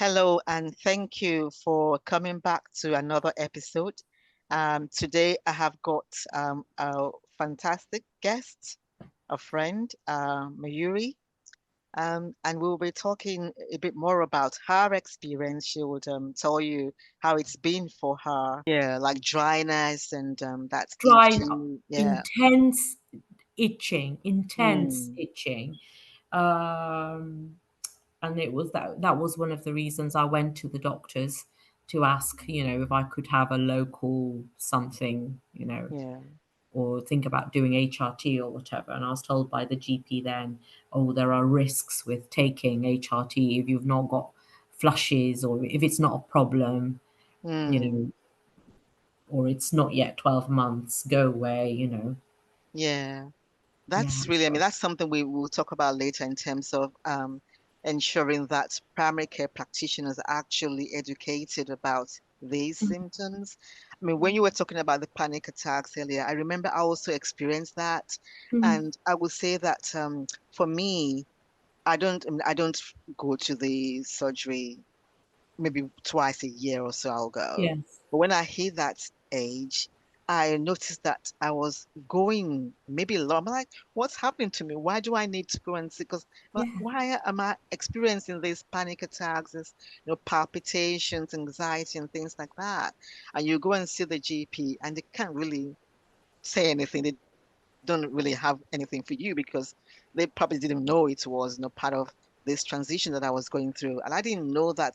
Hello, and thank you for coming back to another episode. Today, I have got a fantastic guest, a friend, Mayuri, and we'll be talking a bit more about her experience. She would tell you how it's been for her. Yeah, like dryness and that's Drying up, itchy. Yeah. intense intense Mm, itching. Um, and that was one of the reasons I went to the doctors to ask, if I could have a local something, yeah. or think about doing HRT or whatever. And I was told by the GP then, oh, there are risks with taking HRT if you've not got flushes or if it's not a problem, you Mm, know, or it's not yet 12 months, go away, yeah. Yeah. That's really, I mean, So, that's something we will talk about later in terms of ensuring that primary care practitioners are actually educated about these symptoms. I mean, when you were talking about the panic attacks earlier, I remember I also experienced that. mhm. And I would say that for me, I don't go to the surgery maybe twice a year or so I'll go. Yes. But when I hit that age, I noticed that I was going maybe a lot. I'm like, what's happening to me? Why do I need to go and see? Because Yeah. why am I experiencing these panic attacks, this, palpitations, anxiety, and things like that? And you go and see the GP, and they can't really say anything. They don't really have anything for you because they probably didn't know it was, part of this transition that I was going through. And I didn't know that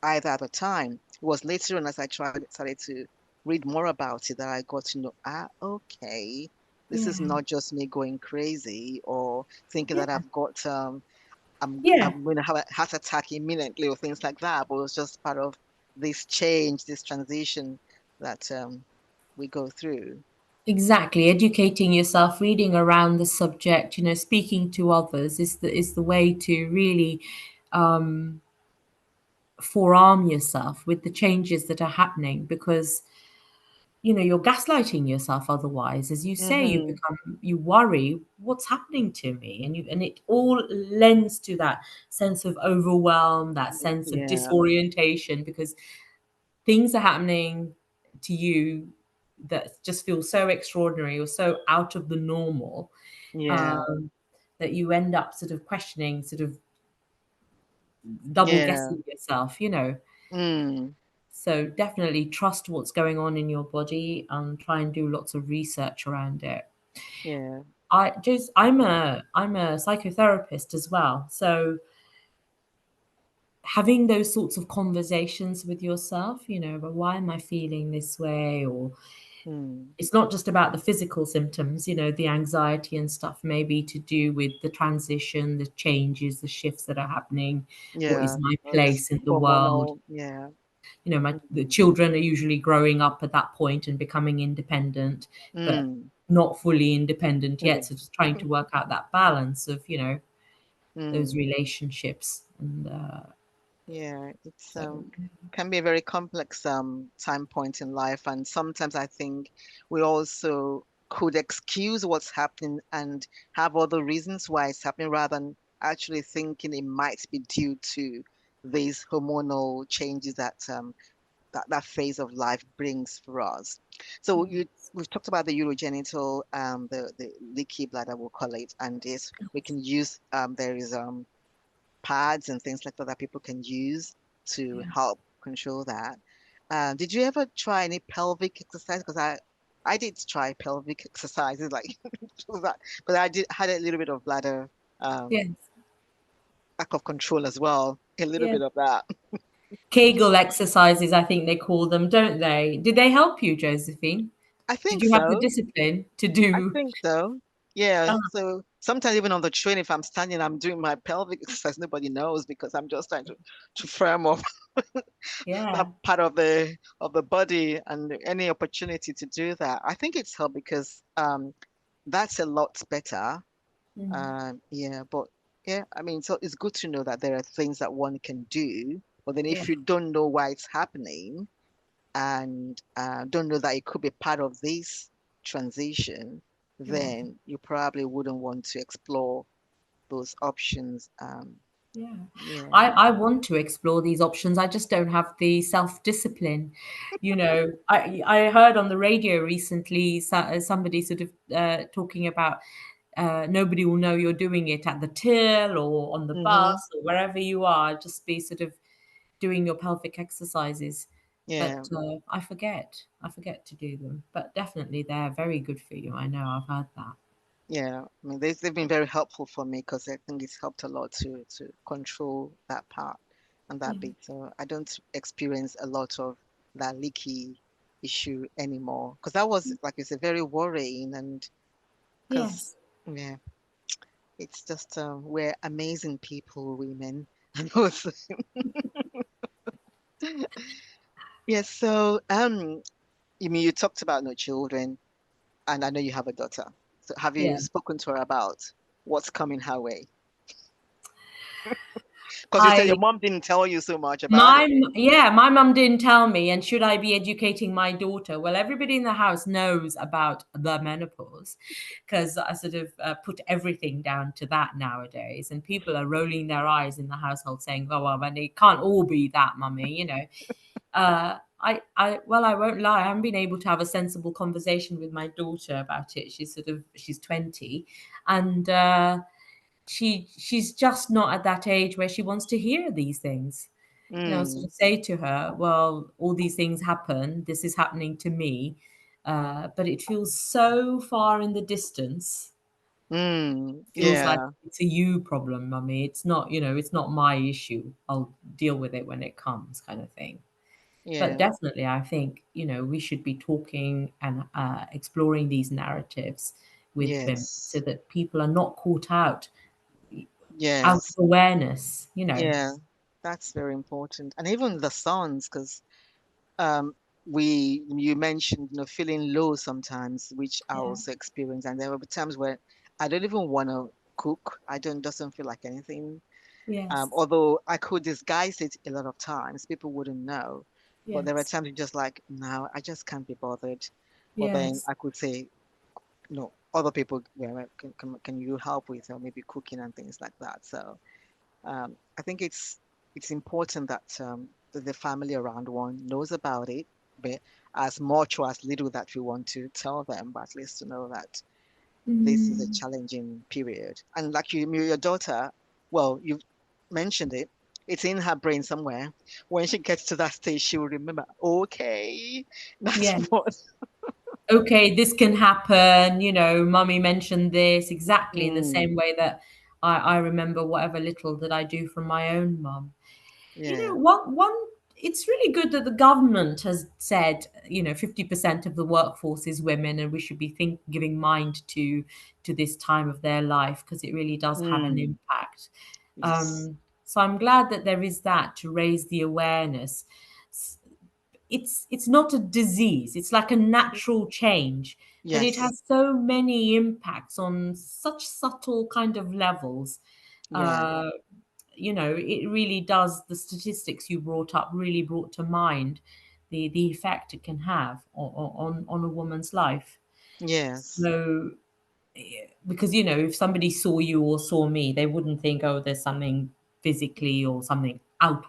either at the time. It was later on as I started to read more about it that I got to know, okay, this is Yeah. not just me going crazy or thinking that Yeah. I've got Yeah. I'm going to have a heart attack imminently or things like that. But it was just part of this change, this transition that we go through. Exactly. Educating yourself, reading around the subject, speaking to others is the way to really um, forearm yourself with the changes that are happening because you're gaslighting yourself otherwise. As you say, Hmm. you worry what's happening to me, and it all lends to that sense of overwhelm, that sense of Yeah, disorientation because things are happening to you that just feel so extraordinary or so out of the normal, yeah, um, that you end up sort of questioning, sort of double yeah. guessing yourself. Mm, So definitely trust what's going on in your body and try and do lots of research around it. yeah. I'm a psychotherapist as well. So having those sorts of conversations with yourself, but why am I feeling this way? Or Mm, it's not just about the physical symptoms, the anxiety and stuff may be to do with the transition, the changes, the shifts that are happening. What is yeah. my All this place in the world? hormonal, yeah. The Mm, children are usually growing up at that point and becoming independent, but mm. not fully independent yet. Really. So just trying to work out that balance of, those Mm, relationships. And yeah, it's so, can be a very complex time point in life, and sometimes I think we also could excuse what's happening and have other reasons why it's happening rather than actually thinking it might be due to these hormonal changes that phase of life brings for us. So we've talked about the urogenital, the leaky bladder, we'll call it, and this we can use there is pads and things like that that people can use to yes. help control that. Did you ever try any pelvic exercise? Because I did try pelvic exercises like that, but I did had a little bit of bladder um, Yes. lack of control as well. A little Yeah. bit of that. Kegel exercises, I think they call them, don't they? Did they help you, Josephine? I Did think you have the so. discipline to I do? think so. Yeah. Oh, So sometimes even on the train, if I'm standing, I'm doing my pelvic exercise. Nobody knows because I'm just trying to firm up that yeah. part of the body and any opportunity to do that. I think it's helped because that's a lot better. Mm. Yeah, but yeah, I mean, so it's good to know that there are things that one can do. But then Yeah. if you don't know why it's happening and don't know that it could be part of this transition, Yeah. then you probably wouldn't want to explore those options. Yeah. Yeah. I want to explore these options. I just don't have the self-discipline. I heard on the radio recently somebody sort of talking about nobody will know you're doing it at the till or on the Mm-hmm. bus or wherever you are. Just be sort of doing your pelvic exercises. Yeah. But I forget. I forget to do them. But definitely they're very good for you. I know. I've heard that. Yeah. I mean, they've been very helpful for me because I think it's helped a lot to control that part and that Yeah. bit. So I don't experience a lot of that leaky issue anymore because that was, like you said, very worrying. And because, Yes. yeah, it's just we're amazing people, women. And also, yes. So, you mean you talked about no children, and I know you have a daughter. So have you Yeah. spoken to her about what's coming her way? Because you said your I mom didn't tell you so much about it. My mum didn't tell me. And should I be educating my daughter? Well, everybody in the house knows about the menopause because I sort of put everything down to that nowadays. And people are rolling their eyes in the household saying, oh, well, but it can't all be that, mummy. Well, I won't lie. I haven't been able to have a sensible conversation with my daughter about it. She's 20, and she's just not at that age where she wants to hear these things. Sort Mm, of say to her, well, all these things happen. This is happening to me, but it feels so far in the distance. Feels like yeah, it's a you problem, mummy. It's not, it's not my issue. I'll deal with it when it comes, kind of thing. But yeah, definitely, I think, we should be talking and exploring these narratives with women so yes, that people are not caught out of yes, awareness. yeah. That's very important. And even the sons, because um, you mentioned, feeling low sometimes, which I Yeah. also experience. And there will be times where I don't even want to cook. I don't doesn't feel like anything. Yes. Although I could disguise it a lot of times, people wouldn't know. But there are Yes. times you just like, no, I just can't be bothered. But then Yes. I could say, other people, well, can you help with maybe cooking and things like that. So I think it's important that the family around one knows about it, but as much or as little that we want to tell them, but at least to know that this is a Mm. challenging period. And like your daughter, well, you've mentioned it. It's in her brain somewhere. When she gets to that stage, she will remember, okay, that's Yeah. what. Okay, this can happen. Mummy mentioned this exactly in the same Mm, way that I remember whatever little that I do from my own mum. yeah. One it's really good that the government has said, 50% of the workforce is women, and we should be giving mind to this time of their life because it really does have an Mm, impact. yes. So I'm glad that there is that to raise the awareness. It's not a disease, it's like a natural change, but it Yes. has so many impacts on such subtle kind of levels. Yeah. uh, it really does. The statistics you brought up really brought to mind the effect it can have on a woman's life. Yes. So, because if somebody saw you or saw me, they wouldn't think, oh, there's something physically or something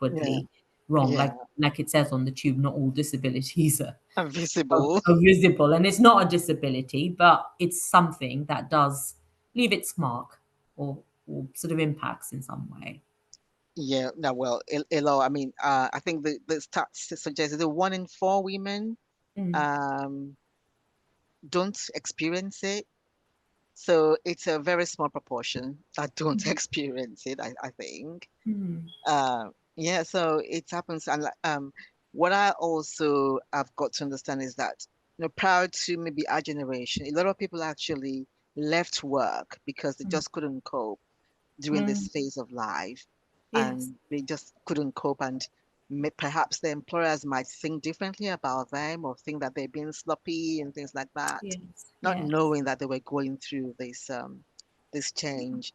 Yeah. outwardly wrong. Yeah. Like it says on the tube, not all disabilities And are, visible. are visible, and it's not a disability, but it's something that does leave its mark or sort of impacts in some way. Yeah. No, well, Elo, I mean, I think the stats suggest that 1 in 4 women Mm, um don't experience it. So it's a very small proportion that don't mm, experience it, I think. mm, Yeah, so it happens. And what I also have got to understand is that, prior to maybe our generation, a lot of people actually left work because they mm, just couldn't cope during this mm. phase of life, Yes, and they just couldn't cope. And perhaps the employers might think differently about them or think that they're being sloppy and things like that, yes, not yes. knowing that they were going through this change.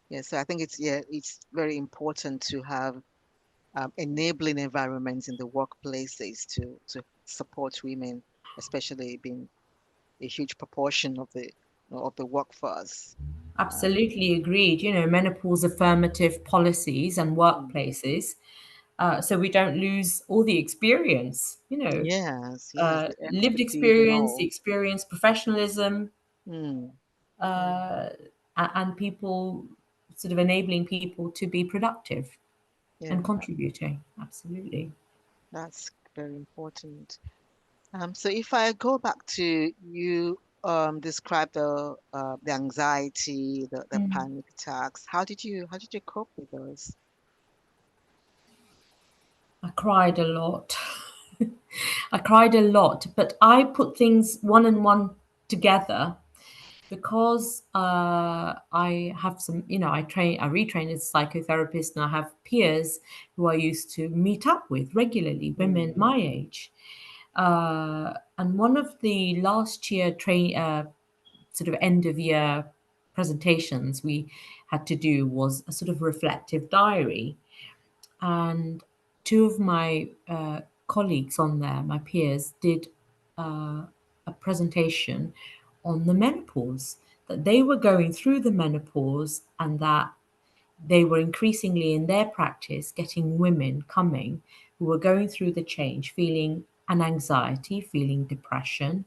Yeah, so I think it's very important to have enabling environments in the workplaces to support women, especially being a huge proportion of the workforce. Absolutely agreed. Menopause affirmative policies and Mm. workplaces, so we don't lose all the experience, Yes, yes, the lived expertise and experience, the all. experience, professionalism, Mm. Mm. uh, and people sort of enabling people to be productive and Yeah, contributing. Absolutely. that's very important. So if I go back to you, describe the anxiety, the Mm. panic attacks. How did you cope with those? I cried a lot. I cried a lot, but I put things one and one together because I have some, I retrain as a psychotherapist, and I have peers who I used to meet up with regularly, women Mm. my age. And one of the last year sort of end of year presentations we had to do was a sort of reflective diary. And two of my colleagues on there, my peers, did a presentation on the menopause, that they were going through the menopause and that they were increasingly in their practice getting women coming who were going through the change, feeling an anxiety, feeling depression,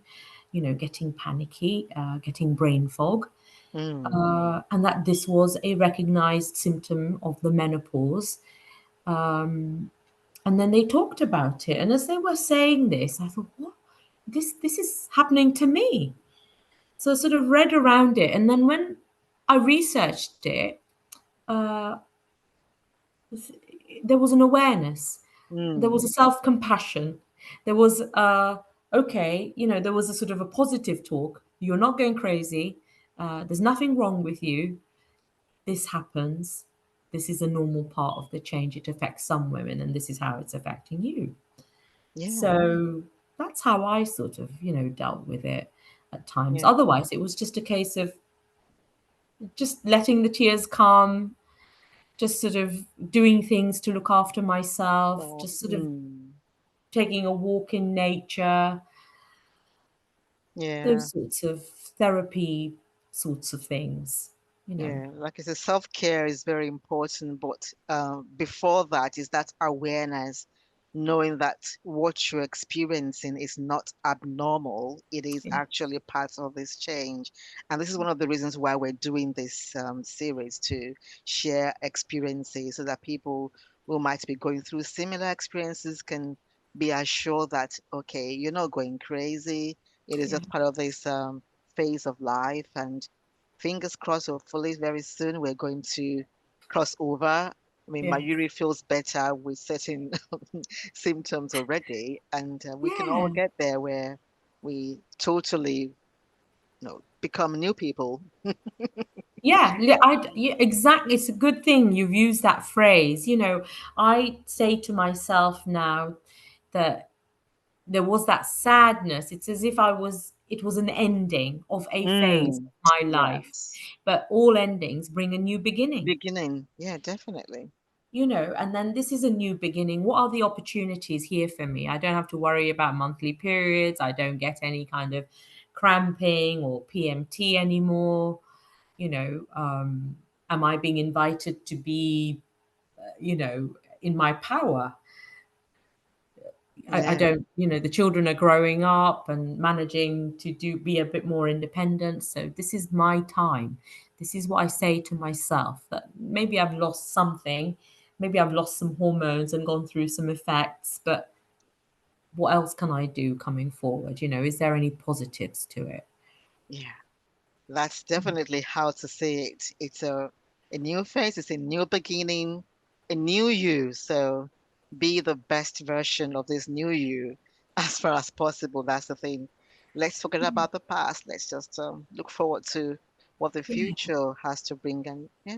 getting panicky, getting brain fog, Mm. and that this was a recognized symptom of the menopause. And then they talked about it. And as they were saying this, I thought, what? This is happening to me. So I sort of read around it. And then when I researched it, uh, there was an awareness, there was Mm. a self-compassion, there was okay, there was a sort of a positive talk. You're not going crazy. There's nothing wrong with you. This happens. This is a normal part of the change. It affects some women, and this is how it's affecting you. Yeah, So that's how I sort of, dealt with it at times. yeah. Otherwise, it was just a case of just letting the tears come, just sort of doing things to look after myself, So, just sort of taking a walk in nature, yeah. those sorts of therapy sorts of things, you know. Yeah, like I said, self-care is very important, but before that is that awareness, knowing that what you're experiencing is not abnormal. It is Yeah. actually part of this change. And this is one of the reasons why we're doing this series to share experiences so that people who might be going through similar experiences can be assured that, okay, you're not going crazy. It is Yeah. just part of this phase of life. And fingers crossed, hopefully, very soon we're going to cross over. I mean, Yeah. Mayuri feels better with certain symptoms already, and we can all Yeah. get there where we totally, become new people. Yeah, yeah, exactly. It's a good thing you've used that phrase. I say to myself now that there was that sadness. It's as if it was an ending of a phase Mm, of my life. yes. But all endings bring a new beginning, Beginning. Yeah, definitely. and then this is a new beginning. What are the opportunities here for me? I don't have to worry about monthly periods. I don't get any kind of cramping or PMT anymore. You know, am I being invited to be, in my power? I Yeah, don't, the children are growing up and managing to be a bit more independent. So this is my time. This is what I say to myself, that maybe I've lost something, maybe I've lost some hormones and gone through some effects, but what else can I do coming forward? Is there any positives to it? yeah. That's definitely how to say it. It's a new phase, it's a new beginning, a new you. So be the best version of this new you as far as possible. That's the thing. Let's forget about the past. Let's just look forward to what the Yeah. future has to bring. And yeah.